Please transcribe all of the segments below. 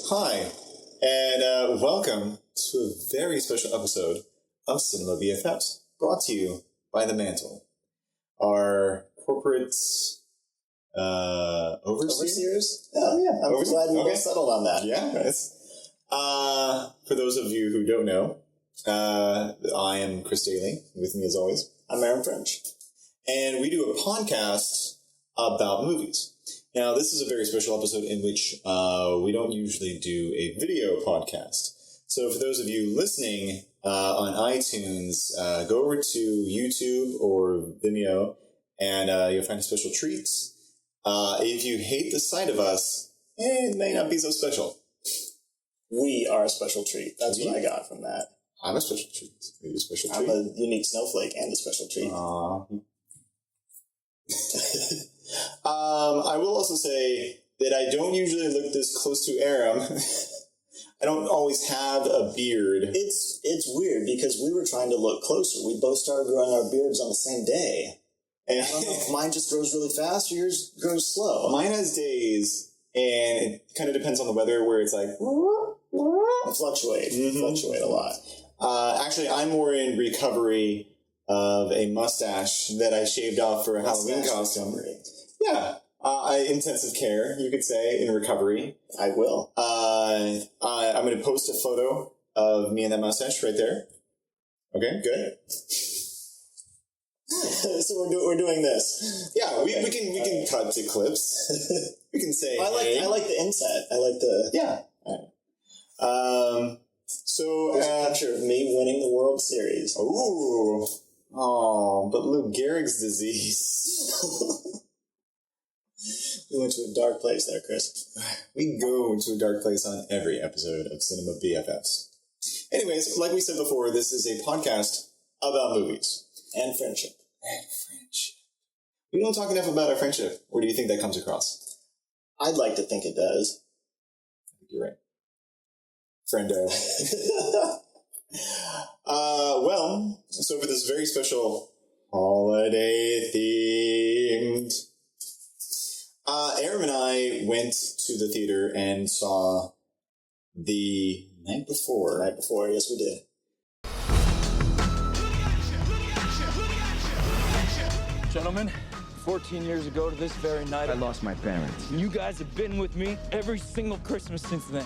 Hi, and welcome to a very special episode of Cinema BFFs, brought to you by the Mantle, our corporate overseers. Oh, yeah. I'm glad we got settled on that. Yeah, nice. For those of you who don't know, I am Chris Daly. With me, as always, I'm Aram French, and we do a podcast about movies. Now, this is a very special episode in which we don't usually do a video podcast. So for those of you listening on iTunes, go over to YouTube or Vimeo, and you'll find a special treat. If you hate the sight of us, it may not be so special. We are a special treat. That's what I got from that. I'm a special treat. Are you a special treat? I'm a unique snowflake and a special treat. I will also say that I don't usually look this close to Aram. I don't always have a beard. It's weird because we were trying to look closer. We both started growing our beards on the same day. And I don't know if mine just grows really fast or yours grows slow. Mine has days, and it kind of depends on the weather, where it's like... It fluctuate a lot. Actually, I'm more in recovery of a mustache that I shaved off for a Halloween costume. Yeah. Intensive care, you could say, in recovery. I will. I'm going to post a photo of me and that mustache right there. Okay, good. So we're doing this. Yeah, we can cut to clips. We can say, I like the inset. I like the... Yeah. So... There's a picture of me winning the World Series. Ooh. Oh, but Lou Gehrig's disease. We went to a dark place there, Chris. We go to a dark place on every episode of Cinema BFFs. Anyways, like we said before, this is a podcast about movies. And friendship. We don't talk enough about our friendship. Or do you think that comes across? I'd like to think it does. I think you're right. Friendo. Well, so for this very special holiday-themed... Aram and I went to the theater and saw the night before. Yes, we did. Gentlemen, 14 years ago to this very night, I lost my parents. You guys have been with me every single Christmas since then.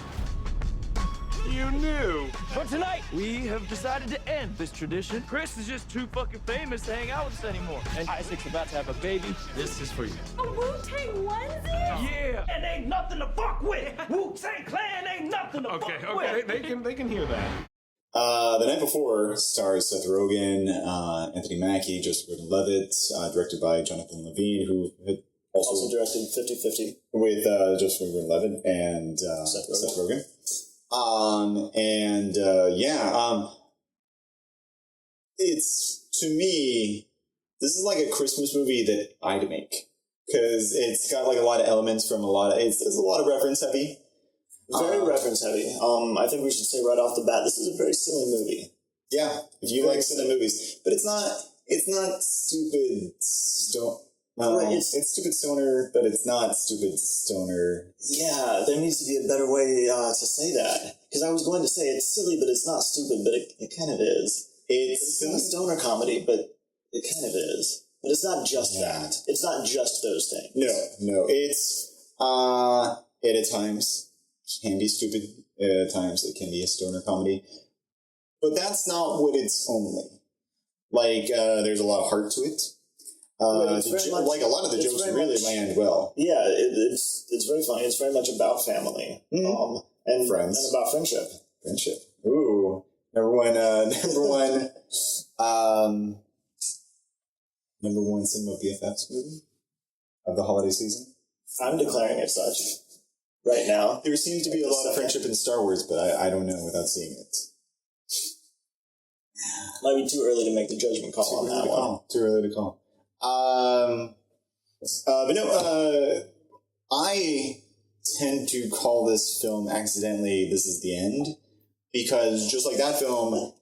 You knew. But tonight, we have decided to end this tradition. Chris is just too fucking famous to hang out with us anymore. And Isaac's about to have a baby. This is for you. A Wu-Tang onesie? Yeah. And ain't nothing to fuck with. Wu-Tang Clan ain't nothing to fuck with. They can hear that. The night before stars Seth Rogen, Anthony Mackie, Joseph Gordon-Levitt, directed by Jonathan Levine, who had Also directed 50-50. with Joseph Gordon-Levitt and Seth Rogen. It's, to me, this is like a Christmas movie that I'd make. Because it's got like a lot of elements from it's a lot of reference heavy. Very reference heavy. I think we should say right off the bat, this is a very silly movie. Yeah, if you like silly movies. But it's not stupid it's stupid stoner, but it's not stupid stoner. Yeah, there needs to be a better way to say that. Because I was going to say it's silly, but it's not stupid, but it kind of is. It's a stoner comedy, but it kind of is. But it's not just that. It's not just those things. No. It's, at times, can be stupid. At times, it can be a stoner comedy. But that's not what it's only. Like, there's a lot of heart to it. A lot of the jokes really land well. Yeah, it's very funny. It's very much about family. And friends. And about friendship. Ooh. Number one Cinema BFFs movie of the holiday season. I'm declaring it such right now. There seems to be a lot of friendship in Star Wars, but I don't know without seeing it. Might be too early to make the judgment call on that one. Too early to call. I tend to call this film accidentally This Is the End, because just like that film,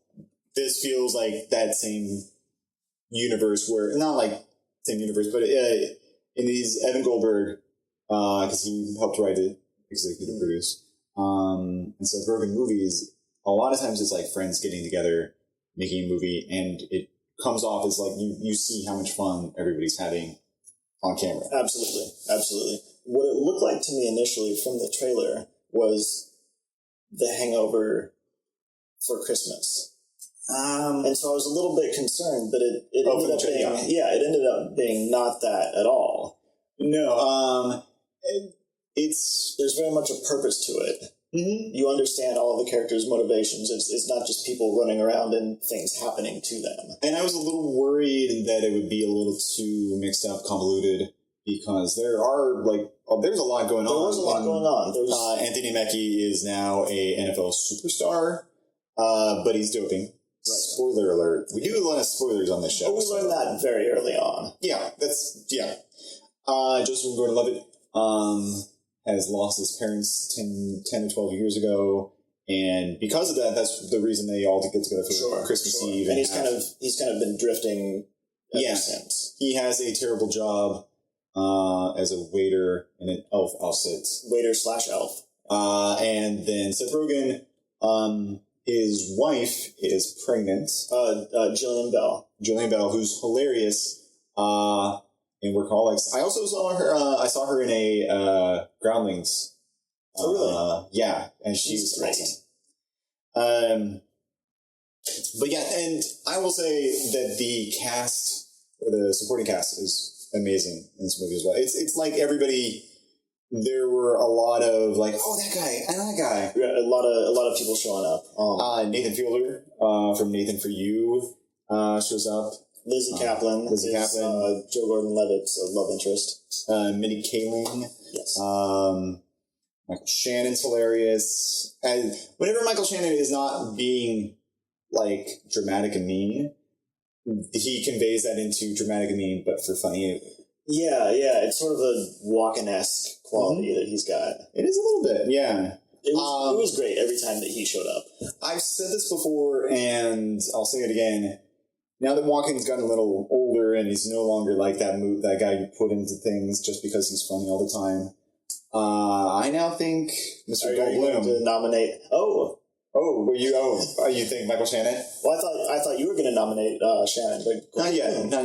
this feels like that same universe where, not like same universe, but in these Evan Goldberg, because he helped write it, executive produce, And Seth Rogen movies, a lot of times it's like friends getting together, making a movie, and it comes off as like you see how much fun everybody's having on camera. Absolutely. Absolutely. What it looked like to me initially from the trailer was The Hangover for Christmas. And so I was a little bit concerned, but it ended up being, it ended up being not that at all. No, there's very much a purpose to it. Mm-hmm. You understand all of the characters' motivations. It's not just people running around and things happening to them. And I was a little worried that it would be a little too mixed up, convoluted, because there's a lot going on. There was a lot going on. Anthony Mackie is now a NFL superstar, but he's doping. Right. Spoiler alert. We do a lot of spoilers on this show. But we learned that very early on. Yeah, Joseph Gordon-Levitt has lost his parents 10 to 12 years ago, and because of that, that's the reason they all get together for Christmas Eve. And he's kind of been drifting ever since. He has a terrible job as a waiter in an elf outfit. Waiter/elf. And then Seth Rogen, his wife is pregnant. Jillian Bell, who's hilarious. And we're colleagues. I also saw her. I saw her in a Groundlings. Oh, really? Yeah, and she's great. But yeah, and I will say that the cast or the supporting cast is amazing in this movie as well. It's like everybody. There were a lot of like, oh, that guy and that guy. Yeah, a lot of people showing up. Nathan Fielder from Nathan For You shows up. Lizzie Kaplan. Joe Gordon-Levitt's love interest. Minnie Kaling. Yes. Michael Shannon's hilarious. And whenever Michael Shannon is not being like dramatic and mean, he conveys that into dramatic and mean, but for funny. Yeah. It's sort of a Walken-esque quality that he's got. It is a little bit, yeah. It was great every time that he showed up. I've said this before, and I'll say it again. Now that Walken's gotten a little older and he's no longer like that guy you put into things just because he's funny all the time, I now think Mr. Goldblum. Are you going to nominate? You think Michael Shannon? Well, I thought you were going to nominate Shannon, but not yet. No,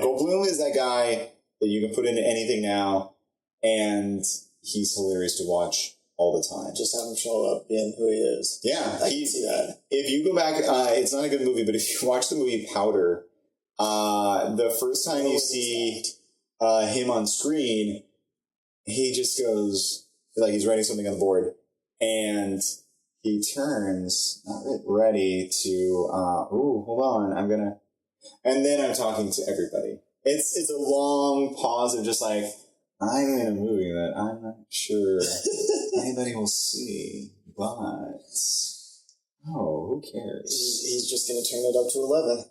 Goldblum is that guy that you can put into anything now, and he's hilarious to watch all the time. Just have him show up being who he is. Yeah. I can see that. If you go back, it's not a good movie, but if you watch the movie Powder, the first time you see him on screen, he just goes, like he's writing something on the board, and he turns, not ready to, hold on, and then I'm talking to everybody. It's a long pause of just like, I'm in a movie that I'm not sure anybody will see, but who cares? He's just going to turn it up to 11.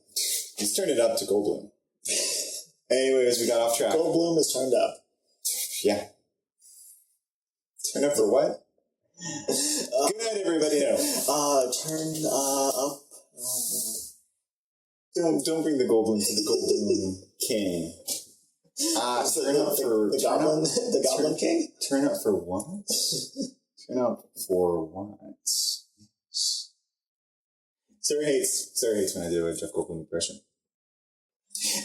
He's turned it up to Goldblum. Anyways, we got off track. Goldblum is turned up. Yeah. Turn up for what? Good night, everybody. Turn up. Don't bring the Goldblum to the Goldblum King. Turn up for the Goblin King. Turn up for what? Turn up for what? Sarah hates when I do a Jeff Goldblum impression.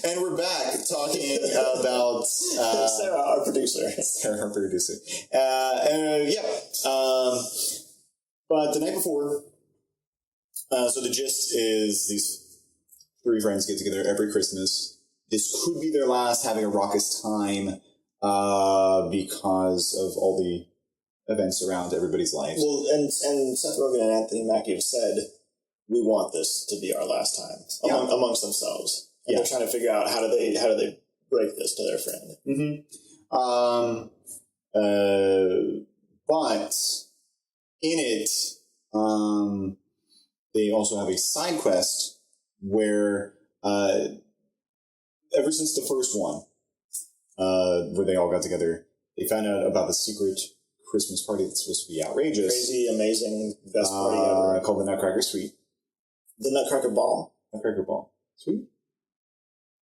And we're back talking about Sarah, our producer. But the night before, so the gist is these three friends get together every Christmas. This could be their last, having a raucous time because of all the events around everybody's life. Well, and Seth Rogen and Anthony Mackie have said, we want this to be our last time amongst themselves. And they're trying to figure out how do they break this to their friend. Mm-hmm. But in it, they also have a side quest where ever since the first one, where they all got together, they found out about the secret Christmas party that's supposed to be outrageous. Crazy, amazing, best party ever. Called the Nutcracker Suite. The Nutcracker Ball? Nutcracker Ball. Sweet?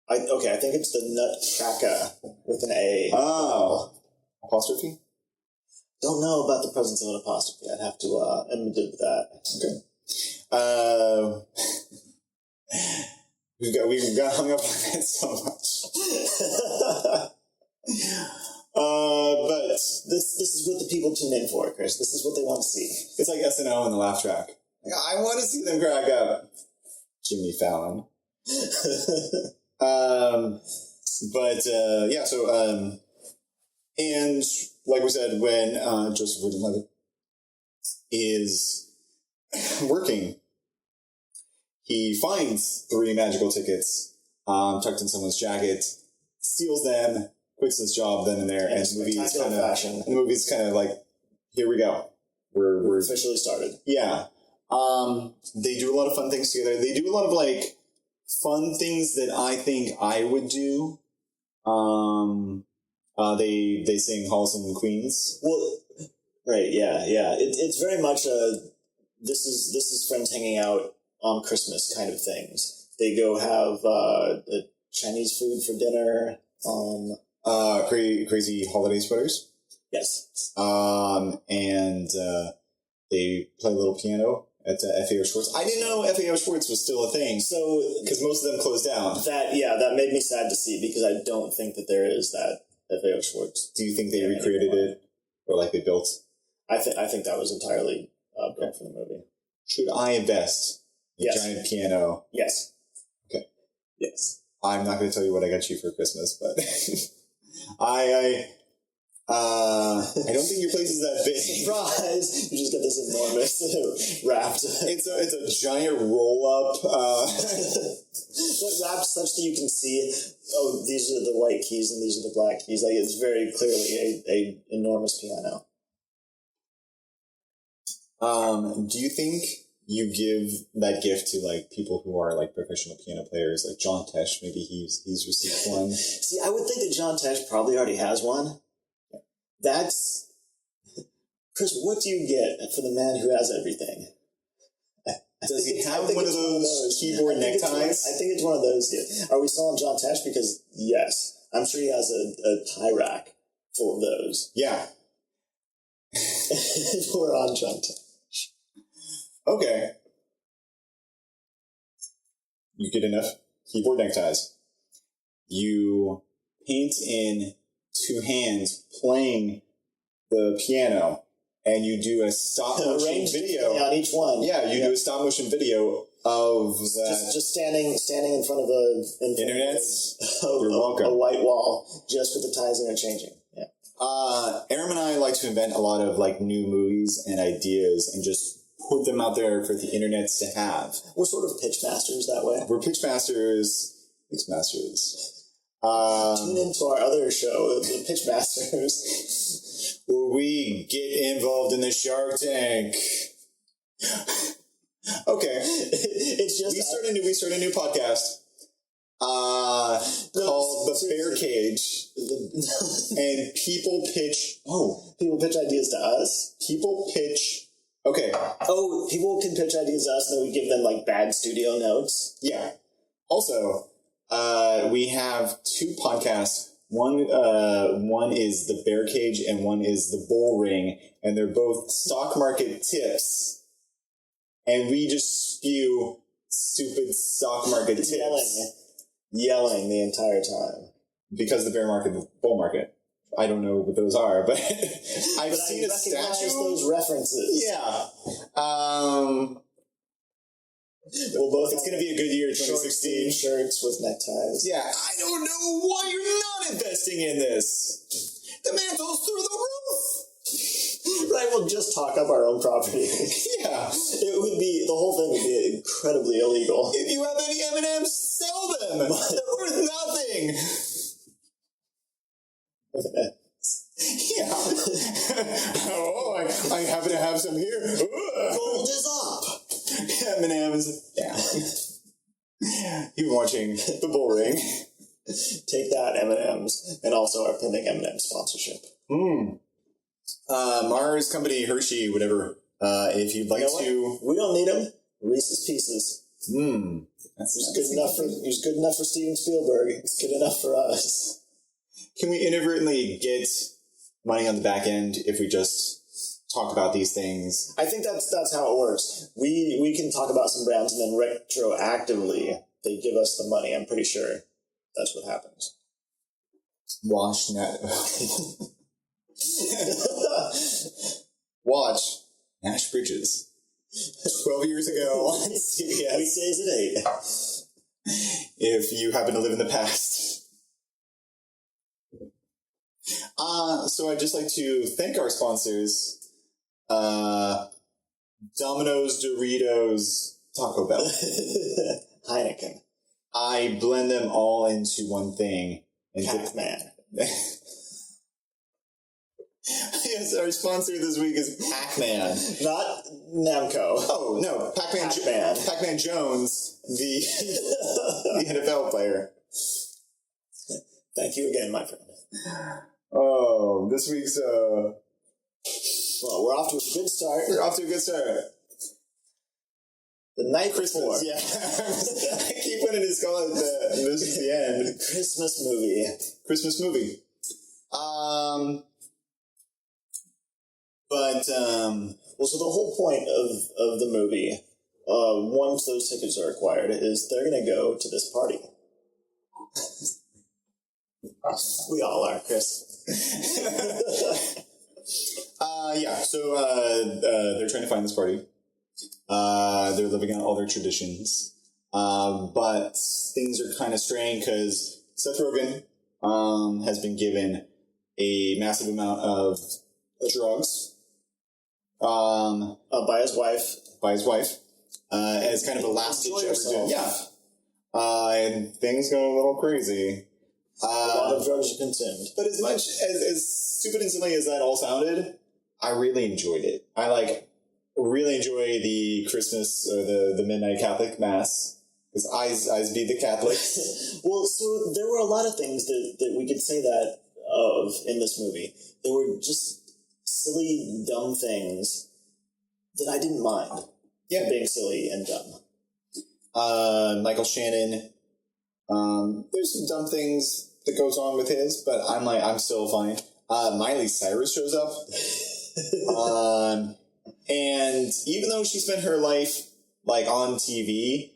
I think it's the Nutcracker with an A. Oh. Apostrophe? Don't know about the presence of an apostrophe. I'd have to admit that. Okay. We've got hung up on that so much. But this is what the people tune in for, Chris. This is what they want to see. it's like SNL in the laugh track. Like, I want to see them crack up. Jimmy Fallon. And like we said, when Joseph Gordon-Levitt is working, he finds 3 magical tickets tucked in someone's jacket, steals them, quits his job then and there, and the movie's kind of like, here we go. We're officially started. Yeah. They do a lot of fun things together. They do a lot of like fun things that I think I would do. They sing Halls and Queens. Well, right, yeah. It's very much this is friends hanging out on Christmas kind of things. They go have Chinese food for dinner. Crazy holiday sweaters. Yes. And they play a little piano at FAO Schwartz. I didn't know FAO Schwartz was still a thing. So because most of them closed down. That made me sad to see, because I don't think that there is that FAO Schwartz. Do you think they recreated it, or like they built? I think that was entirely built for the movie. Should I invest in a giant piano? Yes. Okay. Yes. I'm not going to tell you what I got you for Christmas, but I don't think your place is that big. Surprise! You just got this enormous wrapped. It's a giant roll up. But wrapped such that you can see, oh, these are the white keys and these are the black keys. Like, it's very clearly a enormous piano. Do you think you give that gift to like people who are like professional piano players, like John Tesh? Maybe he's received one. See, I would think that John Tesh probably already has one. That's Chris. What do you get for the man who has everything? Does he have one of those keyboard neckties? I think it's one of those. Yeah. Are we still on John Tesh? Because yes, I'm sure he has a tie rack full of those. Yeah. We're on John Tesh. Okay. You get enough keyboard neckties. You paint in 2 hands playing the piano, and you do a stop motion video on each one. Yeah, you do a stop motion video of that. Just standing in front of You're welcome. A white wall, just with the ties interchanging. Yeah. Aram and I like to invent a lot of like new movies and ideas and just put them out there for the internets to have. We're sort of pitch masters that way. We're pitch masters. Tune into our other show, the Pitch Masters, where we get involved in the Shark Tank. Okay, it's just we start a new podcast called The Bear Cage, and people pitch ideas to us. Okay. Oh, people can pitch ideas to us, and then we give them like bad studio notes. Yeah. Also, we have 2 podcasts. One is The Bear Cage and one is The Bull Ring, and they're both stock market tips. And we just spew stupid stock market tips. Yelling the entire time. Because the bear market, the bull market. I don't know what those are, but I've seen a statue. Those references. Yeah. It's going to be a good year, 2016. Shirts with neckties. Yeah. I don't know why you're not investing in this. The Mantle's through the roof. Right, we'll just talk up our own property. Yeah. The whole thing would be incredibly illegal. If you have any M&Ms, sell them. They're worth nothing. Yeah. I happen to have some here. Gold is up. M&M's. Yeah. You're watching The Bull Ring. Take that, M&M's, and also our pending M&M sponsorship. Mars Company, Hershey, whatever. If you'd like to, we don't need them. Reese's Pieces. That's good enough for Steven Spielberg. It's good enough for us. Can we inadvertently get money on the back end if we just talk about these things. I think that's how it works. We can talk about some brands and then retroactively they give us the money. I'm pretty sure that's what happens. Watch Nash Bridges. 12 years ago on CBS. Weekdays at 8. If you happen to live in the past. So I'd just like to thank our sponsors. Domino's, Doritos, Taco Bell. Heineken. I blend them all into one thing. And Pac-Man. Yes, our sponsor this week is Pac-Man. Not Namco. Oh, no. Pac-Man Jones, the NFL player. Thank you again, my friend. Oh, this week's, Well, we're off to a good start. The night before. Yeah. I keep wanting to call it this is the end. Christmas movie. Well, so the whole point of the movie, once those tickets are acquired, is they're going to go to this party. We all are, Chris. So they're trying to find this party. They're living out all their traditions. But things are kind of strange because Seth Rogen has been given a massive amount of drugs By his wife. as kind of a last ditch effort. Yeah. And things go a little crazy. A lot of drugs are consumed. But as much as stupid and silly as that all sounded, I really enjoyed it. I really enjoy the Christmas or the midnight Catholic Mass. Because eyes be the Catholics. Well, so there were a lot of things that we could say that of in this movie. There were just silly, dumb things that I didn't mind. Yeah. Being silly and dumb. Michael Shannon. There's some dumb things that goes on with his, but I'm still fine. Miley Cyrus shows up. And even though she spent her life on TV,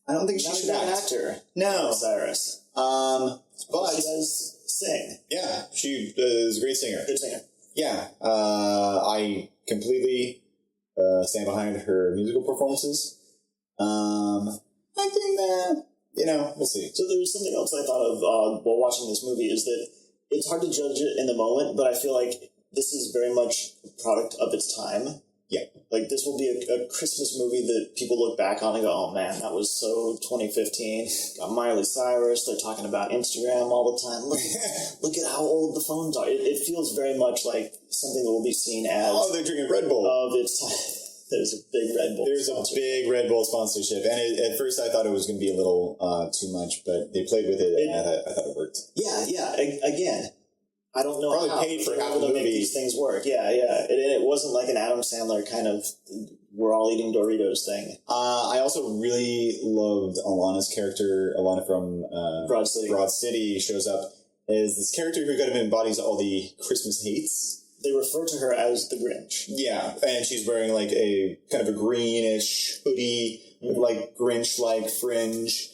I don't think she should Not an act. actor. No. Cyrus. But she does sing. Yeah, she is a great singer. Good singer. Yeah, I completely stand behind her musical performances. I think that, we'll see. So there was something else I thought of while watching this movie is that it's hard to judge it in the moment, but I feel like this is very much a product of its time. Yeah. This will be a Christmas movie that people look back on and go, oh man, that was so 2015. Got Miley Cyrus, they're talking about Instagram all the time. Look at how old the phones are. It feels very much like something that will be seen as... Oh, they're drinking Red Bull. ...of its time. There's a big Red Bull sponsorship. A big Red Bull sponsorship. And at first I thought it was going to be a little too much, but they played with it and I thought it worked. Yeah. Again... I don't know Probably how paid for half the to movie. make these things work. Yeah. It wasn't like an Adam Sandler kind of we're all eating Doritos thing. I also really loved Alana's character. Alana from Broad City. Broad City shows up as this character who kind of embodies all the Christmas hates. They refer to her as the Grinch. Yeah, and she's wearing a kind of a greenish hoodie with Grinch-like fringe.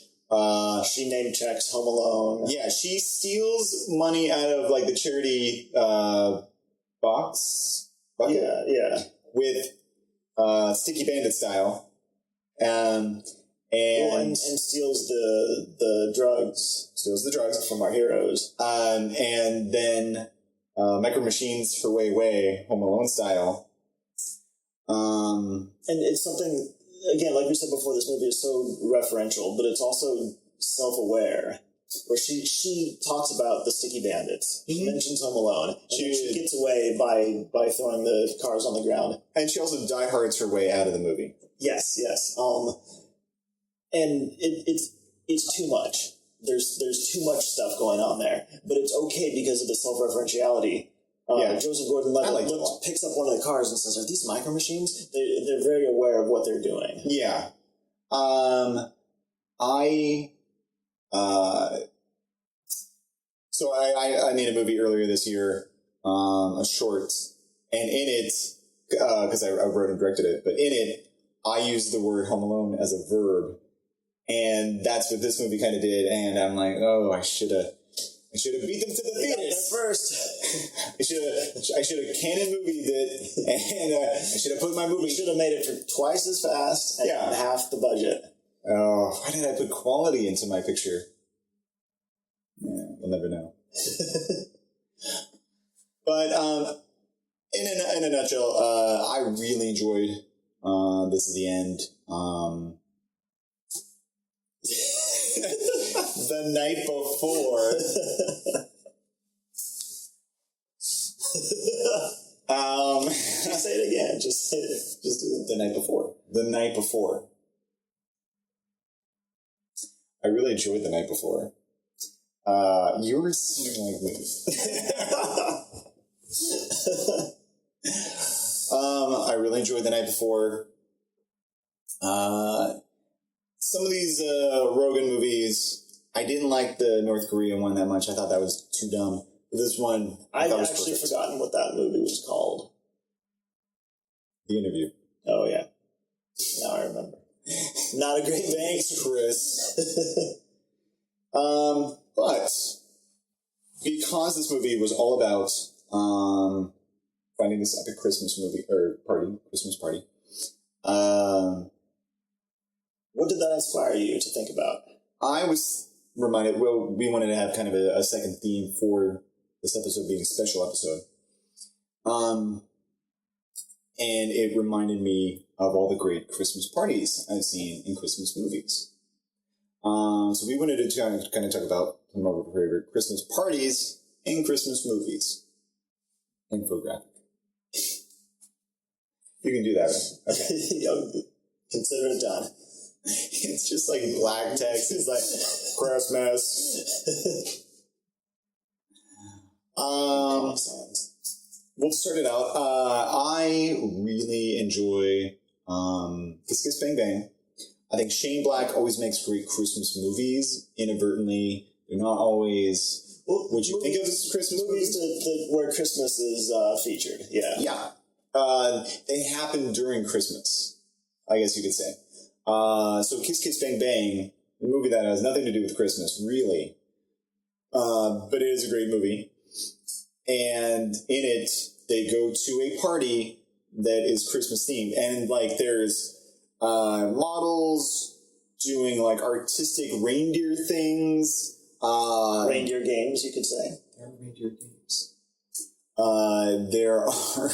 She name checks Home Alone. Yeah, she steals money out of the charity box bucket. Yeah. With Sticky Bandit style, and steals the drugs. Steals the drugs from our heroes. And then Micro Machines her way Home Alone style. And it's something. Again, like we said before, this movie is so referential, but it's also self-aware. Where she talks about the Sticky Bandits. She mentions Home Alone. And she gets away by throwing the cars on the ground. And she also diehards her way out of the movie. Yes. And it's too much. There's too much stuff going on there. But it's okay because of the self-referentiality. Joseph Gordon-Levitt picks up one of the cars and says, "Are these Micro Machines?" They're very aware of what they're doing. Yeah. So I made a movie earlier this year a short, and in it, because I wrote and directed it, but in it, I used the word Home Alone as a verb, and that's what this movie kind of did, and I'm like, oh, I should have beat them to the theaters first. I should have canon movied it, and I should have put my movie. You should have made it for twice as fast and half the budget. Oh, why did I put quality into my picture? Yeah, we'll never know. But in a nutshell, I really enjoyed This Is the End. The night before. Just say it again. Just say it. Just do it. The night before. The night before. I really enjoyed The Night Before. You were something like me. I really enjoyed The Night Before. Some of these Rogan movies, I didn't like the North Korean one that much. I thought that was too dumb. But this one, I thought was actually perfect. forgotten what that movie was called. The Interview. Oh, yeah. Now I remember. Not a great movie. Thanks, Chris. But because this movie was all about finding this epic Christmas Christmas party. What did that inspire you to think about? I was reminded, we wanted to have kind of a second theme for this episode being a special episode. And it reminded me of all the great Christmas parties I've seen in Christmas movies. So we wanted to kind of talk about some of our favorite Christmas parties in Christmas movies. Infographic. You can do that, right? Okay. Consider it done. It's just like black text. It's like Christmas. We'll start it out. I really enjoy Kiss Kiss Bang Bang. I think Shane Black always makes great Christmas movies. Inadvertently, they're not always what you think of as Christmas movies. Where Christmas is featured. Yeah. Yeah. They happen during Christmas, I guess you could say. So Kiss Kiss Bang Bang, a movie that has nothing to do with Christmas, really. But it is a great movie. And in it, they go to a party that is Christmas themed. And like there's models doing like artistic reindeer things. Reindeer games, you could say. There are reindeer games. There are...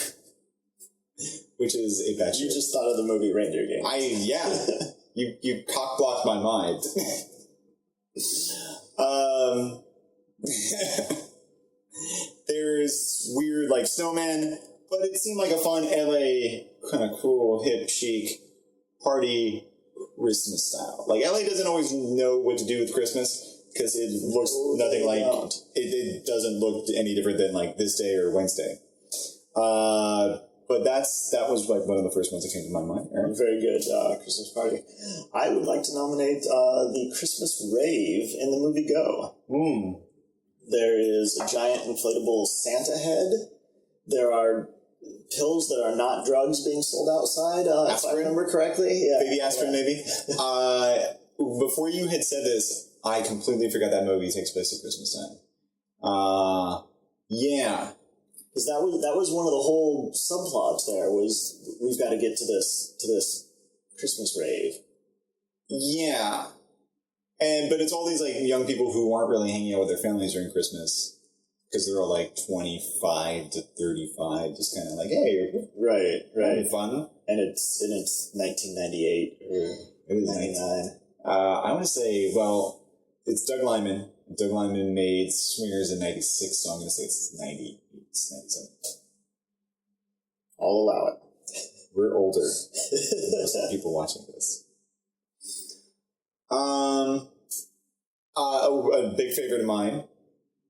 Which is a bad. You just thought of the movie Reindeer Games. You cock-blocked my mind. There's weird like snowmen, but it seemed like a fun LA kind of cool, hip, chic party Christmas style. Like LA doesn't always know what to do with Christmas because it looks nothing like it doesn't look any different than like this day or Wednesday. But that was like one of the first ones that came to my mind. Aram? Very good Christmas party. I would like to nominate the Christmas rave in the movie Go. There is a giant inflatable Santa head. There are pills that are not drugs being sold outside, if I remember correctly. Yeah. Baby aspirin, maybe. Before you had said this, I completely forgot that movie takes place at Christmas time. Yeah. Because that was one of the whole subplots there was we've got to get to this Christmas rave. Yeah. But it's all these like young people who aren't really hanging out with their families during Christmas because they're all like 25 to 35, just kind of like, hey, right, having fun. And it's 1998 or it is 99. I want to say, well, it's Doug Liman. Doug Liman made Swingers in 96, so I'm going to say it's 98, 97. I'll allow it. We're older than most of the people watching this. A big favorite of mine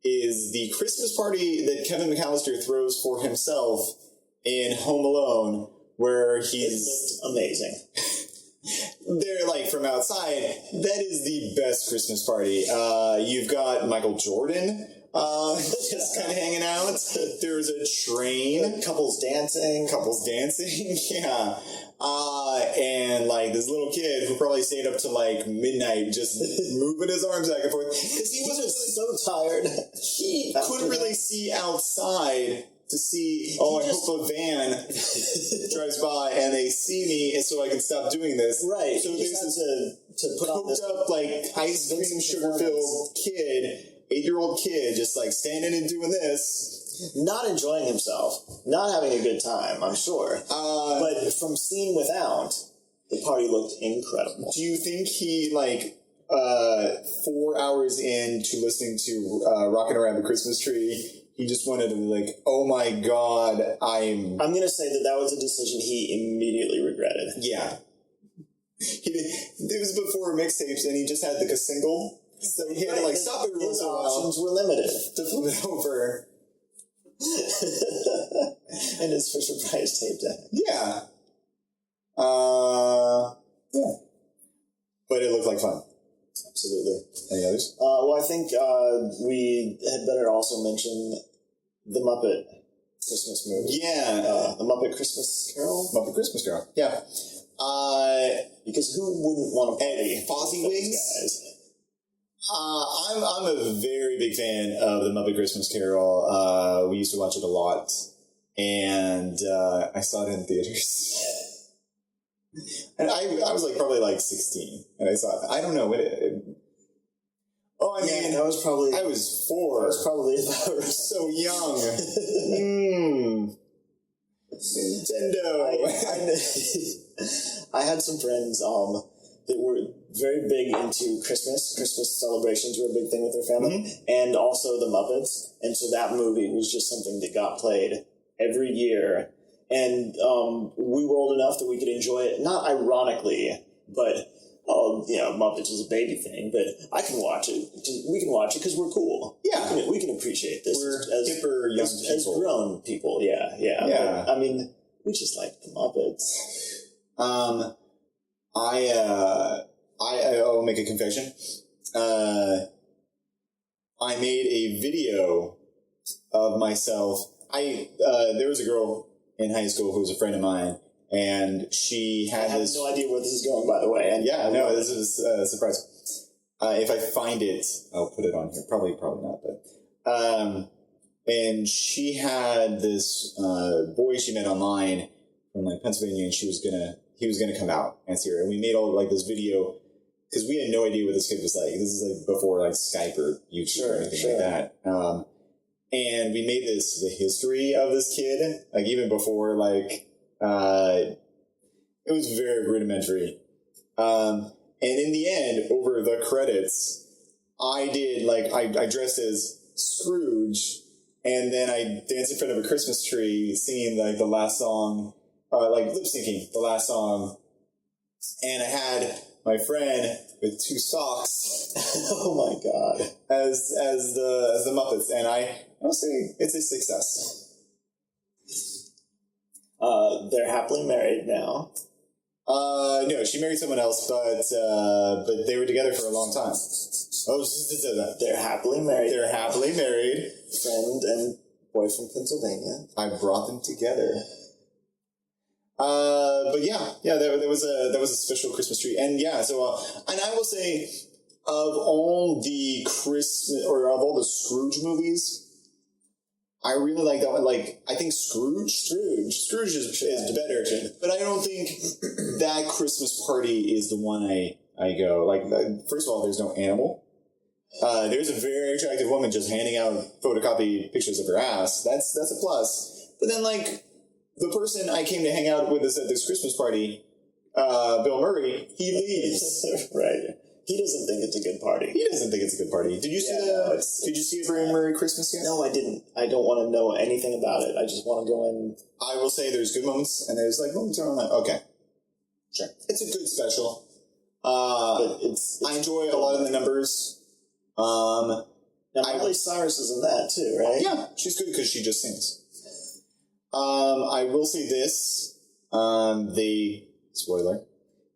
is the Christmas party that Kevin McAllister throws for himself in Home Alone, where he's amazing. they're like from outside. That is the best Christmas party. You've got Michael Jordan just kind of hanging out. There's a train. Couples dancing. Yeah. And like this little kid who probably stayed up to like midnight just moving his arms back and forth because he wasn't really so tired. He couldn't really see outside to see, I hope a van drives by and they see me and so I can stop doing this. Right. So there's this to put on this up like ice cream sugar-filled kid, 8-year-old kid, just like standing and doing this. Not enjoying himself. Not having a good time, I'm sure. But from seen without, the party looked incredible. Do you think he, 4 hours into listening to Rockin' Around the Christmas Tree, he just wanted to be like, oh my god, I'm going to say that was a decision he immediately regretted. Yeah. It was before mixtapes, and he just had a single, so he had to stop every once in a while. His options were limited. To flip it over. And his Fisher Price tape deck. Yeah. Yeah. But it looked like fun. Absolutely. Any others? Well, I think we had better also mention the Muppet Christmas movie. Yeah. The Muppet Christmas Carol? Muppet Christmas Carol. Yeah. Because who wouldn't want to play Fozzie Wings? Guys? I'm a very big fan of the Muppet Christmas Carol. We used to watch it a lot, and I saw it in theaters. And I was probably 16, and I saw it. I don't know what it. Oh, I mean, that was probably. I was 4. That was probably about so young. Nintendo. I had some friends that were very big into Christmas. Christmas celebrations were a big thing with their family, and also the Muppets. And so that movie was just something that got played every year. And we were old enough that we could enjoy it, not ironically, but, Muppets is a baby thing, but I can watch it. We can watch it because we're cool. Yeah. We can appreciate this We're as hipper young as people. grown people, yeah. Yeah. But, I mean, we just like the Muppets. I'll make a confession. I made a video of myself. There was a girl in high school who was a friend of mine, and she had I have no idea where this is going, by the way. And this is a surprise. If I find it, I'll put it on here. Probably not, but. And she had this boy she met online from Pennsylvania, and he was gonna come out and see her, and we made all this video because we had no idea what this kid was like. This is before Skype or YouTube or anything like that. And we made the history of this kid, even before it was very rudimentary. And in the end, over the credits, I did I dressed as Scrooge, and then I danced in front of a Christmas tree, singing the last song, lip syncing the last song, and I had my friend with 2 socks. Oh my god! As the Muppets, and I'll say it's a success. They're happily married now. No, she married someone else, but they were together for a long time. Oh, they're happily married. They're happily married. Friend and boy from Pennsylvania. I brought them together. But yeah, there was a special Christmas tree, and so and I will say, of all the Christmas or of all the Scrooge movies, I really like that one. I think Scrooge is better, but I don't think that Christmas party is the one I go. First of all, there's no animal. There's a very attractive woman just handing out photocopied pictures of her ass. That's a plus. But then the person I came to hang out with at this Christmas party, Bill Murray, he leaves. Right. He doesn't think it's a good party. He doesn't think it's a good party. Did you see Did you see a Bill Murray Christmas yet? No, I didn't. I don't want to know anything about it. I just want to go in. I will say there's good moments, and there's moments where I'm okay. Sure. It's a good special. But I enjoy a lot of the numbers. Now, Miley Cyrus is in that too, right? Yeah, she's good because she just sings. I will say this. Spoiler.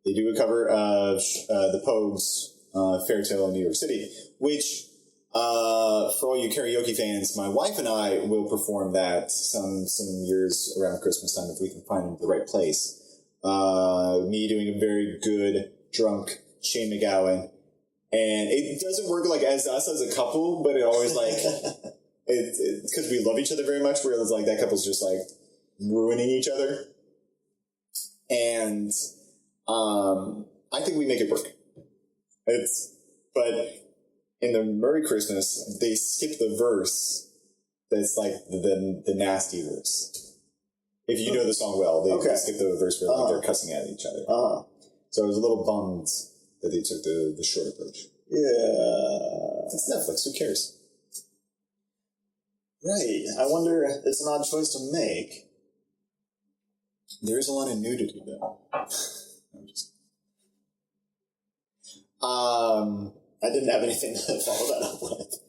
they do a cover of the Pogues' Fairy Tale in New York City, which, for all you karaoke fans, my wife and I will perform that some years around Christmas time if we can find the right place. Me doing a very good drunk Shane McGowan. And it doesn't work like as us as a couple, but it always like, because we love each other very much, where it's like that couple's just like ruining each other. And I think we make it work. But in the Merry Christmas, they skip the verse that's like the nasty verse. If you know the song well, they skip the verse where like, they're cussing at each other. So I was a little bummed that they took the short approach. Yeah. It's Netflix, who cares? Right. I wonder, it's an odd choice to make. There is a lot of nudity, though. I didn't have anything to follow that up with.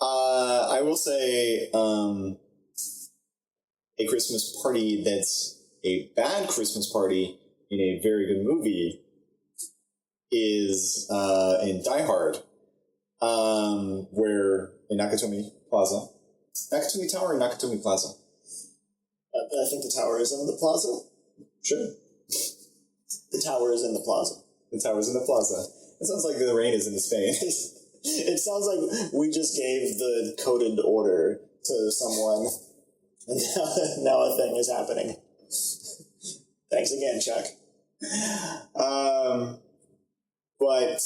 I will say, a Christmas party that's a bad Christmas party in a very good movie is in Die Hard, where in Nakatomi Plaza. Nakatomi Tower or Nakatomi Plaza? I think the tower is in the plaza. Sure. The tower is in the plaza. The tower's in the plaza. It sounds like the rain is in Spain. It sounds like we just gave the coded order to someone, and now a thing is happening. Thanks again, Chuck. But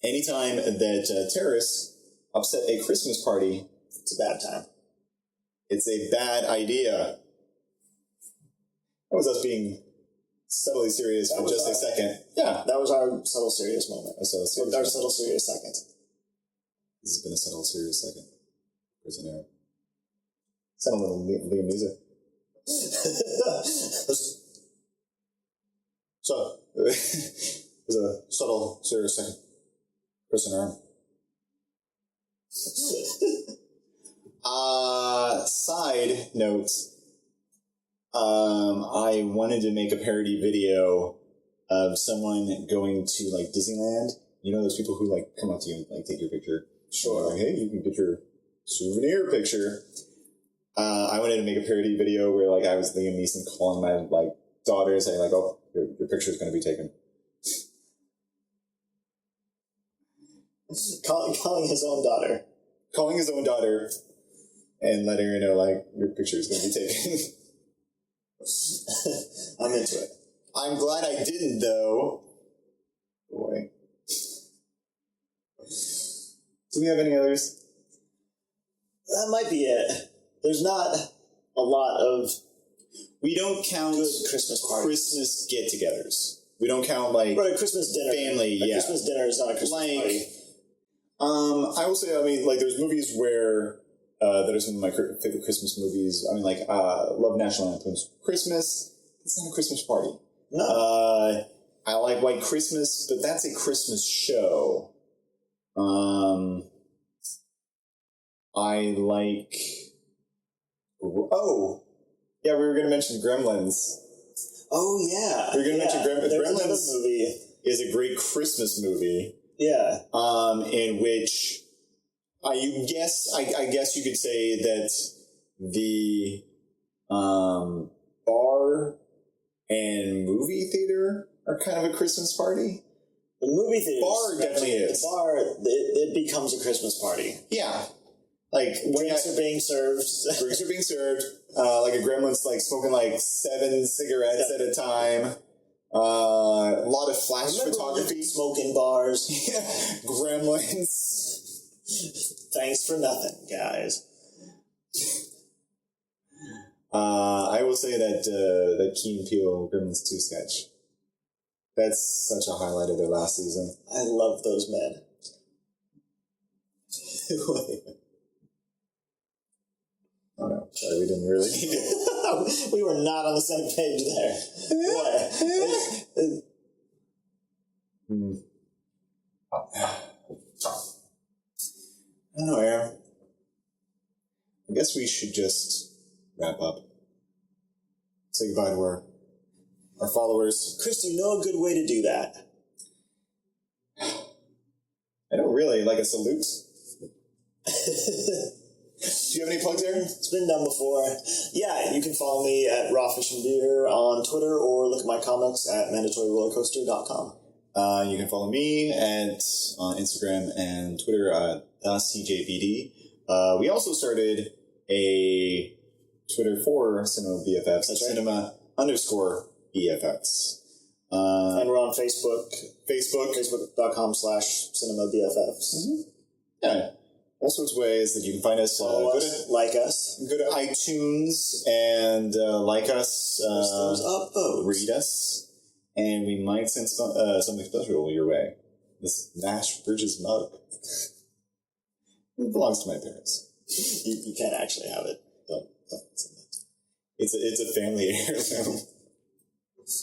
anytime that terrorists upset a Christmas party, it's a bad time. It's a bad idea. That was us being subtly serious for just a second. Yeah. That was our subtle serious moment. Our subtle serious second. This has been a subtle serious second. Prison Aram. Sound a little Liam Neeson. So, it was a subtle serious second. Prison Aram. Side note, I wanted to make a parody video of someone going to like Disneyland. You know those people who like come up to you and like take your picture? Sure. Like, hey, you can get your souvenir picture. I wanted to make a parody video where like I was Liam Neeson calling my like daughter saying like, oh, your picture is going to be taken. Calling his own daughter. Calling his own daughter and letting her know, like, your picture is going to be taken. I'm into it. I'm glad I didn't, though. Boy. Do we have any others? That might be it. There's not a lot of... We don't count good Christmas parties. Christmas get-togethers. We don't count, like... But a Christmas dinner. Family, a yeah. Christmas dinner is not a Christmas party. I will say, I mean, like, there's movies where, that are some of my favorite Christmas movies. I mean, like, love National Lampoon's Christmas. It's not a Christmas party. No. I like White Christmas, but that's a Christmas show. I like... Oh! Yeah, we were going to mention Gremlins. Oh, yeah. We were going to mention Gremlins. Gremlins movie is a great Christmas movie. Yeah. In which I guess you could say that the bar and movie theater are kind of a Christmas party. The movie theater bar definitely is. The bar, it becomes a Christmas party. Yeah. Like drinks are being served. Drinks are being served. Like a Gremlin's like smoking like 7 cigarettes at a time. A lot of flash photography. Smoking bars. Gremlins. Thanks for nothing, guys. I will say that Key and Peele Gremlins 2 sketch. That's such a highlight of their last season. I love those men. Oh no, sorry, we didn't really need it. We were not on the same page there. I don't know, Aram. I guess we should just wrap up. Say goodbye to our our followers. Chris, do you know a good way to do that? I don't really like a salute. Do you have any plugs, Aaron? It's been done before. Yeah, you can follow me at Raw Fish and Beer on Twitter or look at my comics at mandatoryrollercoaster.com. You can follow me on Instagram and Twitter at CJBD. We also started a Twitter for Cinema BFFs, That's right. Cinema_BFFs. And we're on Facebook. Facebook.com/Cinema BFFs. Mm-hmm. Yeah. All sorts of ways that you can find us. Like us. Go to iTunes and like us. Read us. And we might send something special your way. This Nash Bridges mug. It belongs to my parents. You can't actually have it. Don't send it. It's a family heirloom.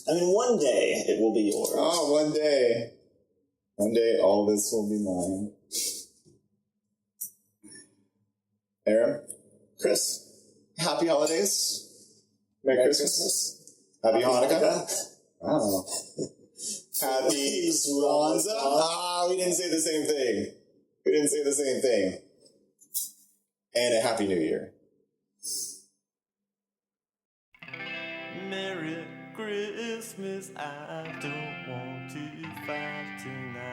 I mean, one day it will be yours. Oh, one day. One day all this will be mine. Aram, Chris, happy holidays. Merry Christmas. Happy Hanukkah. Oh. Happy Swanza. We didn't say the same thing. And a Happy New Year. Merry Christmas, I don't want to fight tonight.